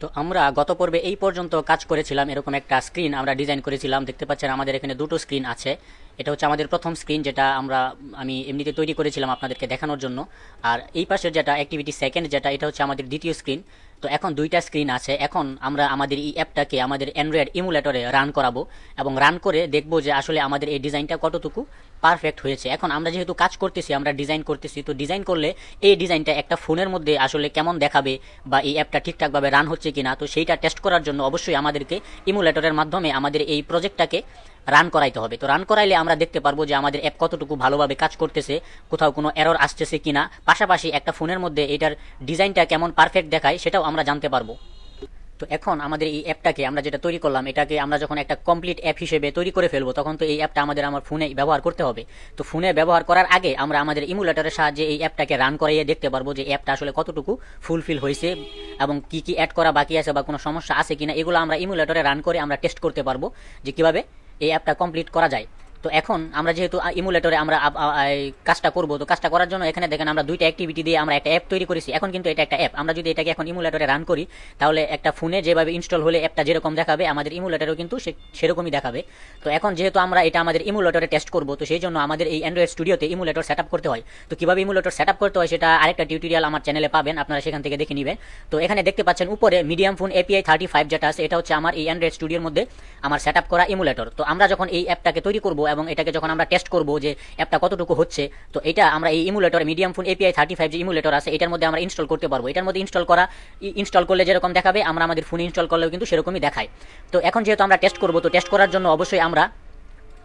তো আমরা গত পর্বে এই পর্যন্ত কাজ করেছিলাম, এরকম একটা স্ক্রিন আমরা ডিজাইন করেছিলাম। দেখতে পাচ্ছেন আমাদের এখানে দুটো স্ক্রিন আছে। এটা হচ্ছে আমাদের প্রথম স্ক্রিন, যেটা আমি এমনিতে তৈরি করেছিলাম আপনাদেরকে দেখানোর জন্য। আর এই পাশের যেটা অ্যাক্টিভিটি সেকেন্ড, যেটা এটা হচ্ছে আমাদের দ্বিতীয় স্ক্রিন। তো এখন দুইটা স্ক্রিন আছে। এখন আমরা আমাদের এই অ্যাপটাকে আমাদের অ্যান্ড্রয়েড ইমুলেটরে রান করাবো এবং রান করে দেখবো যে আসলে আমাদের এই ডিজাইনটা কতটুকু পারফেক্ট হয়েছে। এখন আমরা যেহেতু কাজ করতেছি, আমরা ডিজাইন করতেছি, তো ডিজাইন করলে এই ডিজাইনটা একটা ফোনের মধ্যে আসলে কেমন দেখাবে বা এই অ্যাপটা ঠিকঠাকভাবে রান হচ্ছে কিনা, তো সেইটা টেস্ট করার জন্য অবশ্যই আমাদেরকে ইমুলেটরের মাধ্যমে আমাদের এই প্রজেক্টটাকে রান করাইতে হবে। তো রান করাইলে আমরা দেখতে পারবো যে আমাদের অ্যাপ কতটুকু ভালোভাবে কাজ করতেছে, কোথাও কোনো এরর আসতেছে কিনা, পাশাপাশি একটা ফোনের মধ্যে এটার ডিজাইনটা কেমন পারফেক্ট দেখায় সেটাও আমরা জানতে পারবো। তো এখন আমাদের এই অ্যাপটাকে আমরা যেটা তৈরি করলাম, এটাকে আমরা যখন একটা কমপ্লিট অ্যাপ হিসেবে তৈরি করে ফেলবো, তখন তো এই অ্যাপটা আমার ফোনে ব্যবহার করতে হবে। তো ফোনে ব্যবহার করার আগে আমরা আমাদের ইমুলেটরের সাহায্যে এই অ্যাপটাকে রান করাইয়ে দেখতে পারবো যে অ্যাপটা আসলে কতটুকু ফুলফিল হয়েছে এবং কি কি অ্যাড করা বাকি আছে বা কোনো সমস্যা আছে কিনা, এগুলো আমরা ইমুলেটরে রান করে আমরা টেস্ট করতে পারবো যে কিভাবে এই অ্যাপটা কমপ্লিট করা যায়। তো এখন আমরা যেহেতু ইমুলেটরে আমরা কাজটা করব, তো কাজটা করার জন্য এখানে দেখেন আমরা দুইটা অ্যাক্টিভিটি দিয়ে আমরা একটা অ্যাপ তৈরি করেছি। এখন কিন্তু এটা একটা অ্যাপ, আমরা যদি এটাকে এখন ইমুলেটরে রান করি, তাহলে একটা ফোনে যেভাবে ইনস্টল হলে অ্যাপটা যেরকম দেখাবে আমাদের ইমুলেটরেও কিন্তু সেরকমই দেখাবে। তো এখন যেহেতু আমরা এটা আমাদের ইমুলেটরে টেস্ট করব, তো সেই জন্য আমাদের এই অ্যান্ড্রয়েড স্টুডিওতে ইমুলেটর সেট আপ করতে হয়। তো কিভাবে ইমুলেটর সেট আপ করতে হয় সেটা আরেকটা টিউটোরিয়াল আমার চ্যানেলে পাবেন, আপনারা সেখান থেকে দেখে নেবেন। তো এখানে দেখতে পাচ্ছেন উপরে মিডিয়াম ফোন API 35 যেটা আছে, এটা হচ্ছে আমার এই অ্যান্ড্রয়েড স্টুডিওর মধ্যে আমার সেট আপ করা ইমুলেটর। তো আমরা যখন এই অ্যাপটাকে তৈরি করব এবং এটাকে যখন আমরা টেস্ট করব যে অ্যাপটা কতটুকু হচ্ছে, তো এটা আমরা এই ইমুলেটর মিডিয়াম ফোন API 35 যে ইমুলেটর আছে, এটার মধ্যে আমরা ইনস্টল করতে পারবো। এটার মধ্যে ইনস্টল করলে যেরকম দেখাবে, আমরা আমাদের ফোনে ইনস্টল করলেও কিন্তু সেরকমই দেখায়। তো এখন যেহেতু আমরা টেস্ট করব, তো টেস্ট করার জন্য অবশ্যই আমরা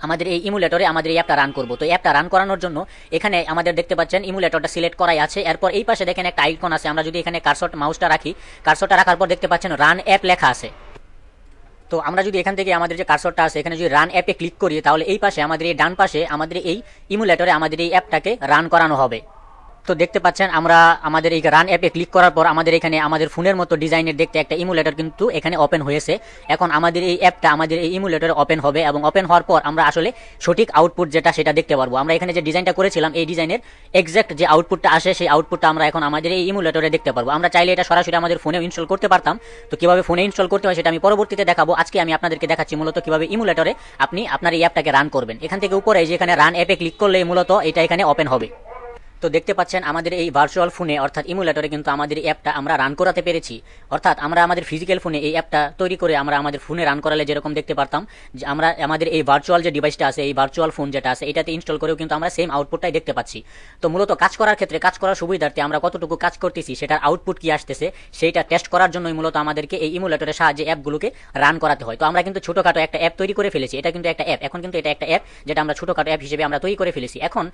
আমাদের এই ইমুলেটরে আমাদের এই অ্যাপটা রান করব। তো এই অ্যাপটা রান করানোর জন্য এখানে আমাদের দেখতে পাচ্ছেন ইমুলেটরটা সিলেক্ট করাই আছে। এরপর এই পাশে দেখেন একটা আইকন আছে, আমরা যদি এখানে মাউসটা রাখি, কার্সরটা রাখার পর দেখতে পাচ্ছেন রান অ্যাপ লেখা আছে। তো আমরা যদি এখান থেকে আমাদের যে কার্সরটা আছে এখানে যদি রান অ্যাপে ক্লিক করি, তাহলে এই পাশে আমাদের এই ডান পাশে আমাদের এই ইমুলেটরে আমাদের এই অ্যাপটাকে রান করানো হবে। তো দেখতে পাচ্ছেন আমরা আমাদের এই রান অ্যাপে ক্লিক করার পর আমাদের এখানে আমাদের ফোনের মতো ডিজাইনের দেখতে একটা ইমুলেটর কিন্তু এখানে ওপেন হয়েছে। এখন আমাদের এই অ্যাপটা আমাদের এই ইমুলেটরে ওপেন হবে এবং ওপেন হওয়ার পর আমরা আসলে সঠিক আউটপুট যেটা সেটা দেখতে পারবো। আমরা এখানে যে ডিজাইনটা করেছিলাম, এই ডিজাইনের এক্সাক্ট যে আউটপুটটা আসে, সেই আউটপুটটা আমরা এখন আমাদের এই ইমুলেটরে দেখতে পারবো। আমরা চাইলে এটা সরাসরি আমাদের ফোনে ইনস্টল করতে পারতাম। তো কিভাবে ফোনে ইনস্টল করতে হয় সেটা আমি পরবর্তীতে দেখাবো। আজকে আমি আপনাদেরকে দেখাচ্ছি মূলত কিভাবে ইমুলেটরে আপনি আপনার এই অ্যাপটাকে রান করবেন। এখান থেকে উপরে যে এখানে রান অ্যাপে ক্লিক করলে মূলত এটা এখানে ওপেন হবে। তো দেখতে পাচ্ছেন আমাদের এই ভার্চুয়াল ফোনে অর্থাৎ ইমুলেটরে কিন্তু আমাদের এই অ্যাপটা আমরা রান করাতে পেরেছি। অর্থাৎ আমরা আমাদের ফিজিক্যাল ফোনে এই অ্যাপটা তৈরি করে আমরা আমাদের ফোনে রান করালে যেরকম দেখতে পারতাম, যে আমরা আমাদের এই ভার্চুয়াল যে ডিভাইসটা আছে, এই ভার্চুয়াল ফোন যেটা আছে, এটাতে ইনস্টল করেও কিন্তু আমরা সেম আউটপুটটাই দেখতে পাচ্ছি। তো মূলত কাজ করার ক্ষেত্রে, কাজ করার সুবিধার্থে আমরা কতটুকু কাজ করতেছি সেটার আউটপুট কি আসতেছে সেইটা টেস্ট করার জন্যই মূলত আমাদেরকে এই ইমুলেটরের সাহায্যে অ্যাপগুলোকে রান করাতে হয়। তো আমরা কিন্তু ছোটখাটো একটা অ্যাপ তৈরি করে ফেলেছি। এটা কিন্তু একটা অ্যাপ, এখন কিন্তু এটা একটা অ্যাপ যেটা আমরা ছোটখাটো অ্যাপ হিসেবে আমরা তৈরি করে ফেলেছি। এখন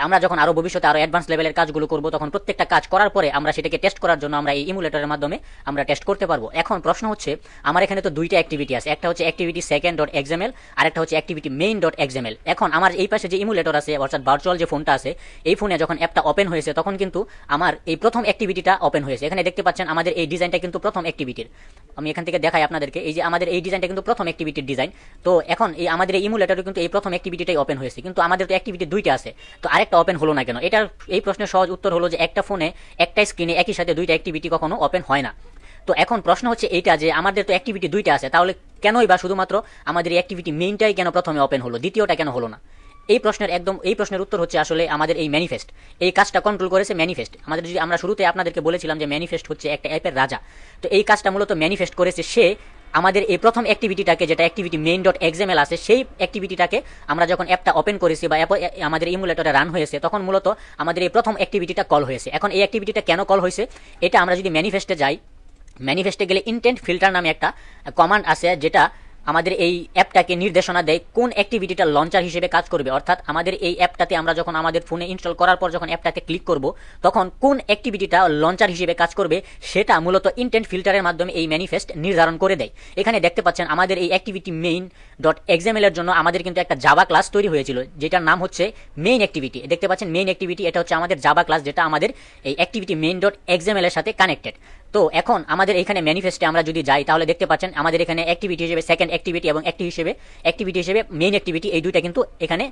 আমরা যখন আরো ভবিষ্যতে আরো অ্যাডভান্স লেভেলের কাজগুলো করব, তখন প্রত্যেকটা কাজ করার পরে আমরা সেটাকে টেস্ট করার জন্য আমরা এই ইমুলেটরের মাধ্যমে আমরা টেস্ট করতে পারবো। এখন প্রশ্ন হচ্ছে, আমার এখানে তো দুইটা অ্যাক্টিভিটি আছে, একটা হচ্ছে অ্যাক্টিভিটি সেকেন্ড ডট এক্সএমএল আর একটা হচ্ছে অ্যাক্টিভিটি মেইন ডট এক্সএমএল। এখন আমার এই পাশে যে ইমুলেটর আছে অর্থাৎ ভার্চুয়াল যে ফোনটা আছে, এই ফোনে যখন অ্যাপটা ওপেন হয়েছে তখন কিন্তু আমার এই প্রথম অ্যাক্টিভিটিটা ওপেন হয়েছে। এখানে দেখতে পাচ্ছেন আমাদের এই ডিজাইনটা কিন্তু প্রথম অ্যাক্টিভিটির। আমি এখান থেকে দেখাই আপনাদেরকে, এই যে আমাদের এই ডিজাইনটা কিন্তু প্রথম অ্যাক্টিভিটির ডিজাইন। তো এখন এই আমাদের এই ইমুলেটরে কিন্তু এই প্রথম অ্যাক্টিভিটিটাই ওপেন হয়েছে, কিন্তু আমাদের তো অ্যাক্টিভিটি দুইটা আছে, তো আরেকটা ওপেন হলো না কেন? এটার এই প্রশ্নের সহজ উত্তর হলো যে একটা ফোনে একটা স্ক্রিনে একই সাথে দুইটা অ্যাক্টিভিটি কখনো ওপেন হয় না। তো এখন প্রশ্ন হচ্ছে এইটা যে আমাদের তো অ্যাক্টিভিটি দুইটা আছে, তাহলে কেনই বা শুধুমাত্র আমাদের এই অ্যাক্টিভিটি মেইনটাই কেন প্রথমে ওপেন হলো, দ্বিতীয়টা কেন হলো না? এই প্রশ্নের উত্তর হচ্ছে আসলে আমাদের এই ম্যানিফেস্ট এই কাজটা কন্ট্রোল করেছে। ম্যানিফেস্ট আমাদের, যদি আমরা শুরুতে আপনাদেরকে বলেছিলাম যে ম্যানিফেস্ট হচ্ছে একটা অ্যাপের রাজা, তো এই কাজটা মূলত ম্যানিফেস্ট করেছে সে। আমাদের এই প্রথম অ্যাক্টিভিটিটাকে, যেটা অ্যাক্টিভিটি মেইন ডট এক্সএমএল আছে, সেই অ্যাক্টিভিটিটাকে আমরা যখন অ্যাপটা ওপেন করেছি বা আমাদের ইমুলেটরে রান হয়েছে, তখন মূলত আমাদের এই প্রথম অ্যাক্টিভিটিটা কল হয়েছে। এখন এই অ্যাক্টিভিটিটা কেন কল হয়েছে, এটা আমরা যদি ম্যানিফেস্টে যাই, ম্যানিফেস্টে গেলে ইনটেন্ট ফিল্টার নামে একটা কমান্ড আছে, যেটা আমাদের এই অ্যাপটাকে নির্দেশনা দেয় কোন অ্যাক্টিভিটিটা লঞ্চার হিসেবে কাজ করবে। অর্থাৎ আমাদের এই অ্যাপটাতে আমরা যখন আমাদের ফোনে ইনস্টল করার পর যখন অ্যাপটাকে ক্লিক করব, তখন কোন অ্যাক্টিভিটিটা লঞ্চার হিসেবে কাজ করবে সেটা মূলত ইনটেন্ট ফিল্টারের মাধ্যমে এই ম্যানিফেস্ট নির্ধারণ করে দেয়। এখানে দেখতে পাচ্ছেন আমাদের এই অ্যাক্টিভিটি মেইন ডট এক্সএমএল এর জন্য আমাদের কিন্তু একটা জাভা ক্লাস তৈরি হয়েছিল, যেটার নাম হচ্ছে মেইন অ্যাক্টিভিটি। দেখতে পাচ্ছেন মেইন অ্যাক্টিভিটি, এটা হচ্ছে আমাদের জাভা ক্লাস, যেটা আমাদের এই অ্যাক্টিভিটি মেইন ডট এক্সএমএল এর সাথে কানেক্টেড। তো এখন আমাদের এখানে ম্যানিফেস্টে আমরা যদি যাই, তাহলে দেখতে পাচ্ছেন আমাদের এখানে অ্যাক্টিভিটি হিসেবে সেকেন্ড অ্যাক্টিভিটি এবং অ্যাক্টিভিটি হিসেবে মেইন অ্যাক্টিভিটি, এই দুইটা কিন্তু এখানে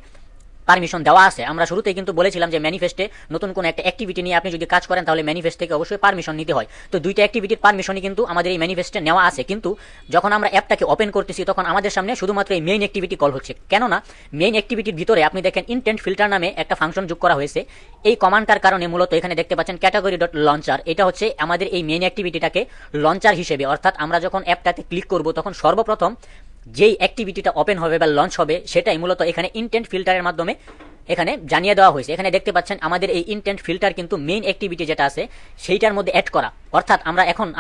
পারমিশন দেওয়া আছে। আমরা শুরুতেই কিন্তু বলেছিলাম যে ম্যানিফেস্টে নতুন কোনো একটা অ্যাক্টিভিটি নিয়ে আপনি যদি কাজ করেন তাহলে ম্যানিফেস্ট থেকে অবশ্যই পারমিশন নিতে হয়। তো দুইটা অ্যাক্টিভিটির পারমিশনই কিন্তু আমাদের এই ম্যানিফেস্টে নেওয়া আছে, কিন্তু যখন আমরা অ্যাপটাকে ওপেন করতেছি তখন আমাদের সামনে শুধুমাত্র এই মেইন অ্যাক্টিভিটি কল হচ্ছে। কেননা মেইন অ্যাক্টিভিটির ভিতরে আপনি দেখেন ইনটেন্ট ফিল্টার নামে একটা ফাংশন যোগ করা হয়েছে। এই কমান্ডটার কারণে মূলত এখানে দেখতে পাচ্ছেন ক্যাটাগরি ডট লঞ্চার, এটা হচ্ছে আমাদের এই মেইন অ্যাক্টিভিটিটাকে লঞ্চার হিসেবে, অর্থাৎ আমরা যখন অ্যাপটাতে ক্লিক করব তখন সর্বপ্রথম যেই অ্যাক্টিভিটিটা ওপেন হবে বা লঞ্চ হবে সেটাই মূলত এখানে ইনটেন্ট ফিল্টারের মাধ্যমে এখানে জানিয়ে দেওয়া হয়েছে। এখানে দেখতে পাচ্ছেন আমাদের এই ইনটেন্ট ফিল্টার কিন্তু মেইন অ্যাক্টিভিটি যেটা আছে সেইটার মধ্যে অ্যাড করা, অর্থাৎ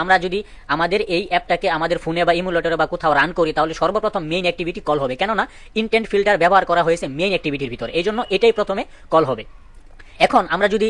আমরা যদি আমাদের এই অ্যাপটাকে আমাদের ফোনে বা ইমুলেটরে বা কোথাও রান করি তাহলে সর্বপ্রথম মেইন অ্যাক্টিভিটি কল হবে, কেননা ইনটেন্ট ফিল্টার ব্যবহার করা হয়েছে মেইন অ্যাক্টিভিটির ভিতরে, এই জন্য এটাই প্রথমে কল হবে। এখন আমরা যদি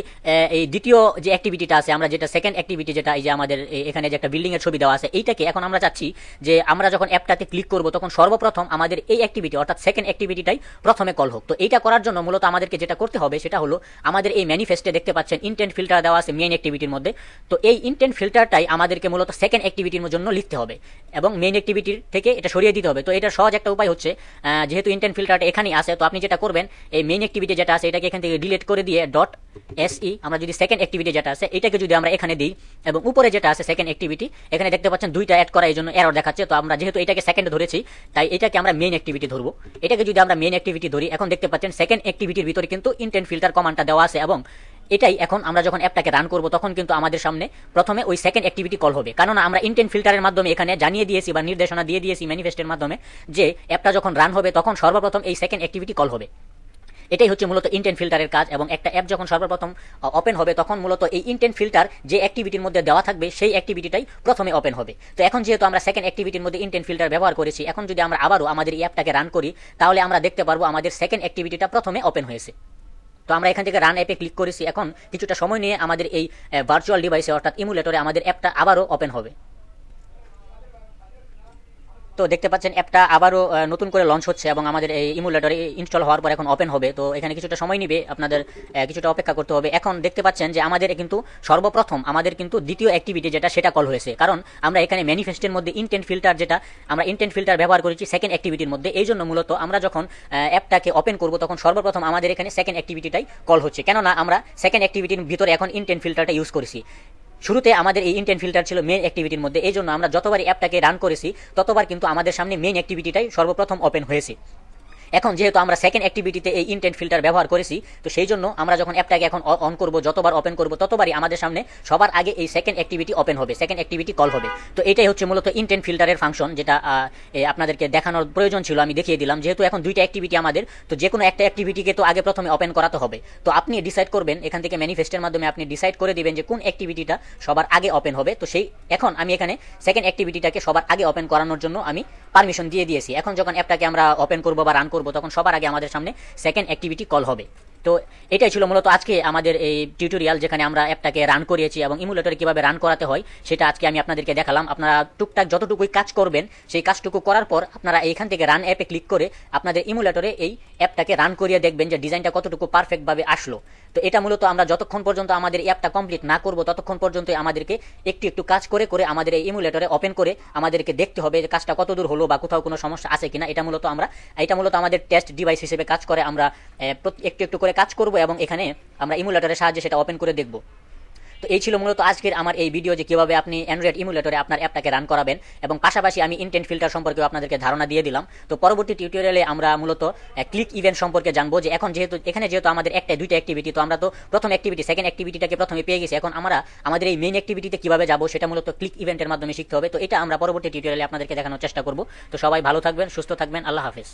এই দ্বিতীয় যে অ্যাক্টিভিটিটা আছে, আমরা যেটা সেকেন্ড অ্যাক্টিভিটি, যেটা এই যে আমাদের এখানে যে একটা বিল্ডিং এর ছবি দেওয়া আছে, এইটাকে এখন আমরা চাচ্ছি যে আমরা যখন অ্যাপটাতে ক্লিক করব তখন সর্বপ্রথম আমাদের এই অ্যাক্টিভিটি অর্থাৎ সেকেন্ড অ্যাক্টিভিটিটাই প্রথমে কল হোক। তো এইটা করার জন্য মূলত আমাদেরকে যেটা করতে হবে সেটা হলো আমাদের এই ম্যানিফেস্টে দেখতে পাচ্ছেন ইনটেন্ট ফিল্টার দেওয়া আছে মেইন অ্যাক্টিভিটির মধ্যে। তো এই ইনটেন্ট ফিল্টারটাই আমাদেরকে মূলত সেকেন্ড অ্যাক্টিভিটির জন্য লিখতে হবে এবং মেইন অ্যাক্টিভিটির থেকে এটা সরিয়ে দিতে হবে। তো এটার সহজ একটা উপায় হচ্ছে, যেহেতু ইনটেন্ট ফিল্টারটা এখানেই আছে, তো আপনি যেটা করবেন এই মেইন অ্যাক্টিভিটি যেটা আছে এটাকে এখান থেকে ডিলিট করে দিয়ে .se আমরা যদি সেকেন্ড অ্যাক্টিভিটি যেটা আছে এটাকে যদি আমরা এখানে দিই এবং উপরে যেটা আছে সেকেন্ড অ্যাক্টিভিটি, এখানে দেখতে পাচ্ছেন দুইটা অ্যাড করা, এই জন্য এরর দেখাচ্ছে। তো আমরা যেহেতু এটাকে সেকেন্ড ধরেছি তাই এটাকে আমরা মেইন অ্যাক্টিভিটি ধরবো। এটাকে যদি আমরা মেইন অ্যাক্টিভিটি ধরি, এখন দেখতে পাচ্ছেন সেকেন্ড অ্যাক্টিভিটির ভিতরে কিন্তু ইনটেন্ট ফিল্টার কমান্ডটা দেওয়া আছে এবং এটাই এখন আমরা যখন অ্যাপটাকে রান করব তখন কিন্তু আমাদের সামনে প্রথমে ওই সেকেন্ড অ্যাক্টিভিটি কল হবে, কারণ আমরা ইনটেন্ট ফিল্টারের মাধ্যমে এখানে জানিয়ে দিয়েছি বা নির্দেশনা দিয়ে দিয়েছি ম্যানিফেস্টের মাধ্যমে যে অ্যাপটা যখন রান হবে তখন সর্বপ্রথম এই সেকেন্ড অ্যাক্টিভিটি কল হবে। এটাই হচ্ছে মূলত ইনটেন্ট ফিল্টারের কাজ, এবং একটা অ্যাপ যখন সর্বপ্রথম ওপেন হবে তখন মূলত এই ইনটেন্ট ফিল্টার যে অ্যাক্টিভিটির মধ্যে দেওয়া থাকবে সেই অ্যাক্টিভিটিটাই প্রথমে ওপেন হবে। তো এখন যেহেতু আমরা সেকেন্ড অ্যাক্টিভিটির মধ্যে ইনটেন্ট ফিল্টার ব্যবহার করেছি, এখন যদি আমরা আবারও আমাদের এই অ্যাপটাকে রান করি তাহলে আমরা দেখতে পারবো আমাদের সেকেন্ড অ্যাক্টিভিটিটা প্রথমে ওপেন হয়েছে। তো আমরা এখান থেকে রান অ্যাপে ক্লিক করেছি, এখন কিছুটা সময় নিয়ে আমাদের এই ভার্চুয়াল ডিভাইসে অর্থাৎ ইমুলেটরে আমাদের অ্যাপটা আবারও ওপেন হবে। তো দেখতে পাচ্ছেন অ্যাপটা আবারও নতুন করে লঞ্চ হচ্ছে এবং আমাদের এই ইমুলেটরে ইনস্টল হওয়ার পর এখন ওপেন হবে। তো এখানে কিছুটা সময় নিবে, আপনাদের কিছুটা অপেক্ষা করতে হবে। এখন দেখতে পাচ্ছেন যে আমাদের কিন্তু সর্বপ্রথম আমাদের কিন্তু দ্বিতীয় অ্যাক্টিভিটি যেটা সেটা কল হয়েছে, কারণ আমরা এখানে ম্যানিফেস্টের মধ্যে ইনটেন্ট ফিল্টার যেটা আমরা ইনটেন্ট ফিল্টার ব্যবহার করেছি সেকেন্ড অ্যাক্টিভিটির মধ্যে, এই জন্য মূলত আমরা যখন অ্যাপটাকে ওপেন করব তখন সর্বপ্রথম আমাদের এখানে সেকেন্ড অ্যাক্টিভিটিটাই কল হচ্ছে, কেননা আমরা সেকেন্ড অ্যাক্টিভিটির ভিতরে এখন ইনটেন্ট ফিল্টারটা ইউজ করেছি। শুরুতে আমাদের এই ইনটেন্ট ফিল্টার ছিল মেইন অ্যাক্টিভিটির মধ্যে, এই জন্য আমরা যতবারই অ্যাপটাকে রান করেছি ততবার কিন্তু আমাদের সামনে মেইন অ্যাক্টিভিটিটাই সর্বপ্রথম ওপেন হয়েছে। এখন যেহেতু আমরা সেকেন্ড অ্যাক্টিভিটিতে এই ইনটেন্ট ফিল্টার ব্যবহার করেছি, তো সেই জন্য আমরা যখন অ্যাপটাকে এখন অন করব, যতবার ওপেন করব ততবারই আমাদের সামনে সবার আগে এই সেকেন্ড অ্যাক্টিভিটি ওপেন হবে, সেকেন্ড অ্যাক্টিভিটি কল হবে। তো এটাই হচ্ছে মূলত ইনটেন্ট ফিল্টারের ফাংশন, যেটা আপনাদেরকে দেখানোর প্রয়োজন ছিল, আমি দেখিয়ে দিলাম। যেহেতু এখন দুইটা অ্যাক্টিভিটি আমাদের, তো যে কোনো একটা অ্যাক্টিভিটিকে তো আগে প্রথমে ওপেন করাতে হবে। তো আপনি ডিসাইড করবেন এখান থেকে ম্যানিফেস্টের মাধ্যমে আপনি ডিসাইড করে দিবেন যে কোন অ্যাক্টিভিটিটা সবার আগে ওপেন হবে। তো সেই এখন আমি এখানে সেকেন্ড অ্যাক্টিভিটিটাকে সবার আগে ওপেন করানোর জন্য আমি পারমিশন দিয়ে দিয়েছি। এখন যখন অ্যাপটাকে আমরা ওপেন করব বা রান করব তখন সবার আগে আমাদের সামনে সেকেন্ড অ্যাক্টিভিটি কল হবে। তো এটাই ছিল মূলত আজকে আমাদের এই টিউটোরিয়াল, যেখানে আমরা অ্যাপটাকে রান করিয়েছি এবং ইমুলেটরে কিভাবে রান করাতে হয় সেটা আজকে আমি আপনাদেরকে দেখালাম। আপনারা টুকটাক যতটুকুই কাজ করবেন সেই কাজটুকু করার পর আপনারা এইখান থেকে রান অ্যাপে ক্লিক করে আপনাদের ইমুলেটরে এই অ্যাপটাকে রান করিয়ে দেখবেন যে ডিজাইনটা কতটুকু পারফেক্টভাবে আসলো। তো এটা মূলত আমরা যতক্ষণ পর্যন্ত আমাদের অ্যাপটা কমপ্লিট না করব ততক্ষণ পর্যন্ত আমাদেরকে একটু একটু কাজ করে করে আমাদের এই ইমুলেটরে ওপেন করে আমাদেরকে দেখতে হবে যে কাজটা কতদূর হলো বা কোথাও কোনো সমস্যা আছে কিনা। এটা মূলত আমাদের টেস্ট ডিভাইস হিসেবে কাজ করে। আমরা একটু একটু করে কাজ করব এবং এখানে আমরা ইমুলেটরের সাহায্যে সেটা ওপেন করে দেখব। তো এই ছিল মূলত আজকের আমার এই ভিডিও, যে কিভাবে আপনি অ্যান্ড্রয়েড ইমুলেটরে আপনার অ্যাপটাকে রান করাবেন, এবং পাশাপাশি আমি ইনটেন্ট ফিল্টার সম্পর্কেও আপনাদেরকে ধারণা দিয়ে দিলাম। তো পরবর্তী টিউটোরিয়ালে আমরা মূলত ক্লিক ইভেন্ট সম্পর্কে জানবো, যে এখন যেহেতু আমাদের একটা দুইটা অ্যাক্টিভিটি, তো আমরা তো প্রথম অ্যাক্টিভিটি সেকেন্ড অ্যাক্টিভিটিটাকে প্রথমে পেয়ে গেছি, এখন আমরা আমাদের এই মেইন অ্যাক্টিভিটিতে কিভাবে যাব সেটা মূলত ক্লিক ইভেন্টের মাধ্যমে শিখতে হবে। তো এটা আমরা পরবর্তী টিউটোরিয়ালে আপনাদেরকে দেখানোর চেষ্টা করব। তো সবাই ভালো থাকবেন, সুস্থ থাকবেন, আল্লাহ হাফেজ।